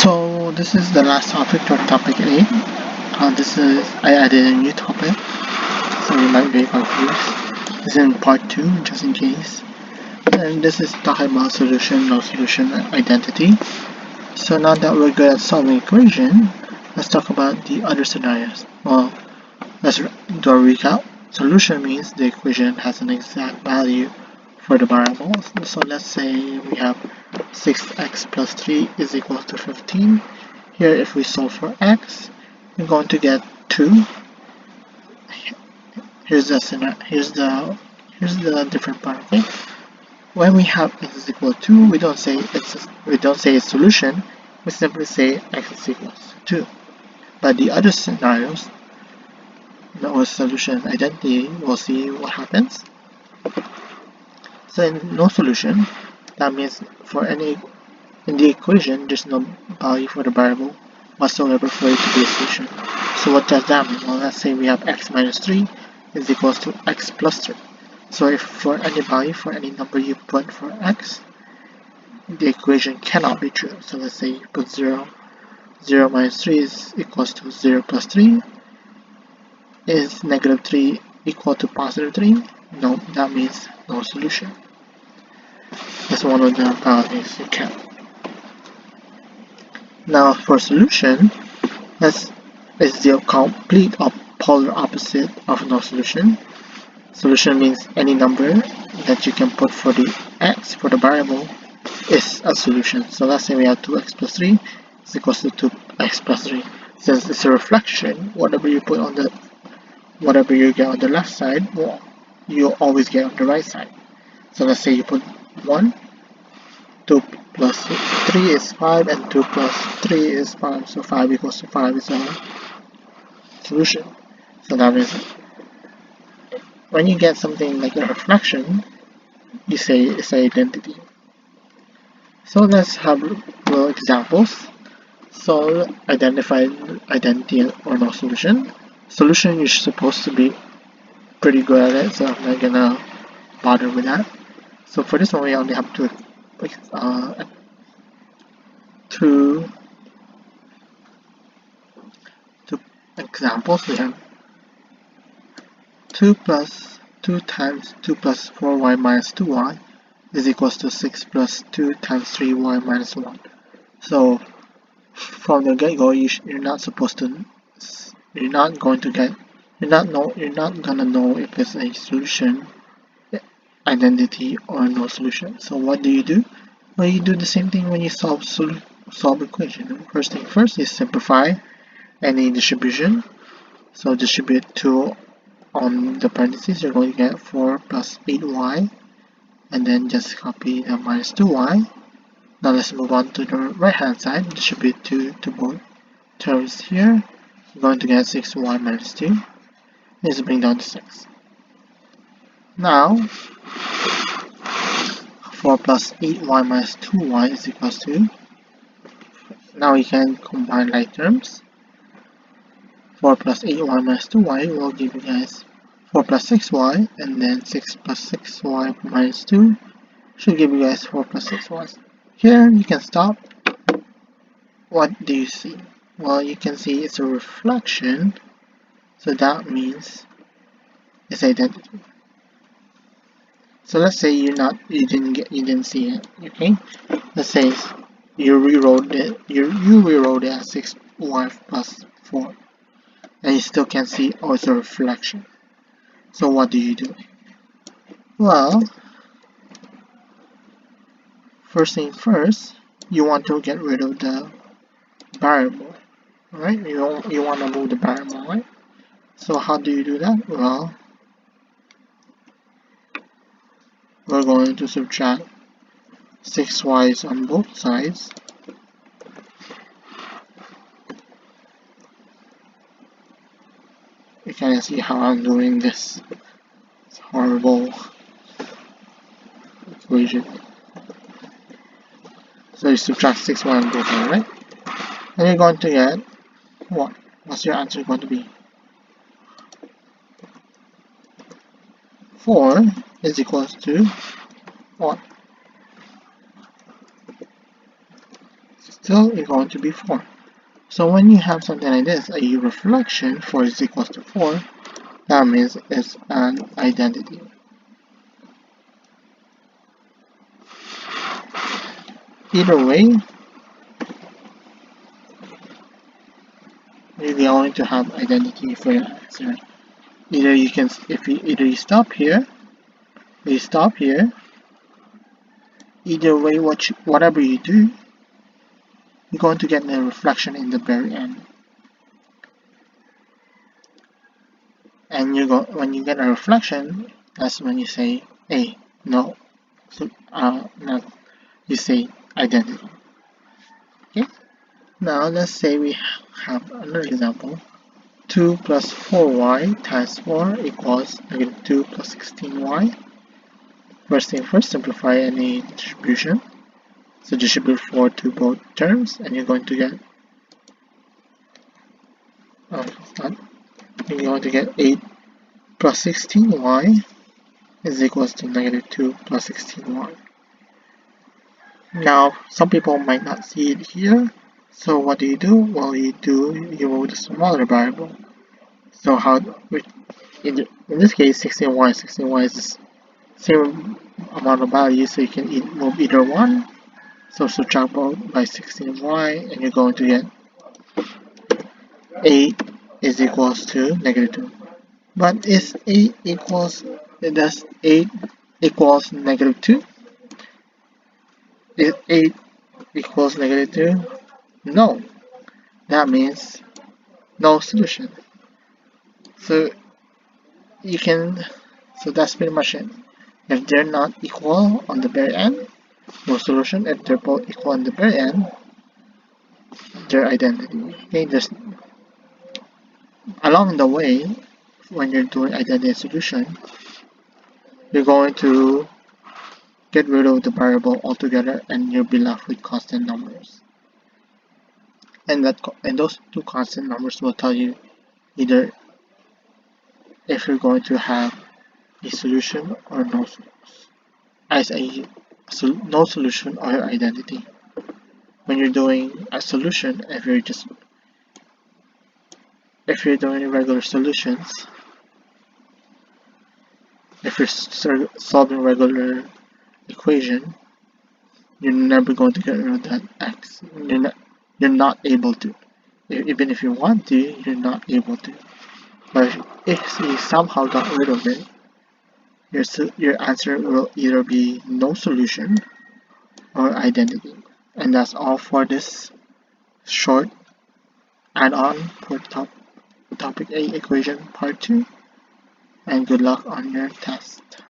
So this is the last topic, or topic 8. I added a new topic, so you might be confused. This is in part 2, just in case. And this is talking about solution, no solution, identity. So now that we're good at solving equation, let's talk about the other scenarios. Well, let's do a recap. Solution means the equation has an exact value for the variables. So let's say we have 6x plus 3 is equal to 15. Here, if we solve for x, we're going to get 2. Here's the different part. Okay, when we have x is equal to 2, we don't say a solution. We simply say x is equal to 2. But the other scenarios, no solution identity, we'll see what happens. So in no solution, that means in the equation, there's no value for the variable whatsoever for it to be a solution. So what does that mean? Well, let's say we have x minus 3 is equals to x plus 3. So if for any value, for any number you put for x, the equation cannot be true. So let's say you put 0. 0 minus 3 is equals to 0 plus 3. Is negative 3 equal to positive 3? No, that means no solution. That's one of the values you can. Now for solution, is the complete polar opposite of no solution. Solution means any number that you can put for the x, for the variable, is a solution. So let's say we have 2x plus 3 is equals to 2x plus 3. Since it's a reflection, whatever you get on the left side, well, you'll always get on the right side. So let's say you put 1, 2 plus 3 is 5, and 2 plus 3 is 5. So 5 equals to 5 is a solution. So that means when you get something like a reflection, you say it's an identity. So let's have little examples. So identify identity or no solution. Solution, you're supposed to be pretty good at it, so I'm not gonna bother with that. So for this one, we only have two examples. We have 2 times 2 plus 4y minus 2y is equals to 6 plus 2 times 3y minus 1. So from the get-go, you're not gonna know if it's a solution, identity, or no solution. So what do? Well, you do the same thing when you solve equation. First thing first is simplify any distribution. So distribute 2 on the parentheses, you're going to get 4 plus 8y, and then just copy the minus 2y. Now let's move on to the right hand side, distribute 2 to both terms here. You're going to get 6y minus 2. Let's bring down to 6. Now 4 plus 8y minus 2y is equals to, now we can combine like terms. 4 plus 8y minus 2y will give you guys 4 plus 6y, and then 6 plus 6y minus 2 should give you guys 4 plus 6y. Here you can stop. What do you see? Well, you can see it's a reflection, so that means it's identity. So let's say you didn't see it. Okay, let's say you rewrote it as 6y plus 4, and you still can't see, oh, it's a reflection. So what do? Well, first thing first, you want to get rid of the variable, right? You want to move the variable, right? So how do you do that? Well, we're going to subtract 6y's on both sides. You can see how I'm doing this. It's horrible equation. So you subtract 6y on both sides, right? And you're going to get what? What's your answer going to be? 4 is equals to what? still is going to be 4. So when you have something like this, a reflection 4 is equals to 4, that means it's an identity. Either way, you're going to have identity for your answer. Either you stop here, either way, whatever you do, you're going to get a reflection in the very end. And when you get a reflection, that's when you say A, no. So, not, you say identity. Okay. Now let's say we have another example. 2 plus 4y times 4 equals negative 2 plus 16y. First thing first, simplify any distribution. So distribute 4 to both terms, and you're going to get you're going to get 8 plus 16y is equals to negative 2 plus 16y. Now, some people might not see it here, so what do? Well, you move the smaller variable. So in this case, 16y is the same amount of value, so you can move either one. So subtract both by 16y, and you're going to get 8 is equals to negative 2. But does 8 equals negative 2? Is 8 equals negative 2? No. That means no solution. So that's pretty much it. If they're not equal on the very end, no solution. If they're both equal on the very end, their identity. Okay, just along the way, when you're doing identity solution, you're going to get rid of the variable altogether, and you'll be left with constant numbers. And those two constant numbers will tell you either if you're going to have a solution or no no solution or your identity. When you're doing a solution, if you're doing regular solutions, if you're solving regular equation, you're never going to get rid of that x. You're not able to. Even if you want to, you're not able to. But if you somehow got rid of it, your answer will either be no solution or identity. And that's all for this short add-on for topic A equation part 2. And good luck on your test.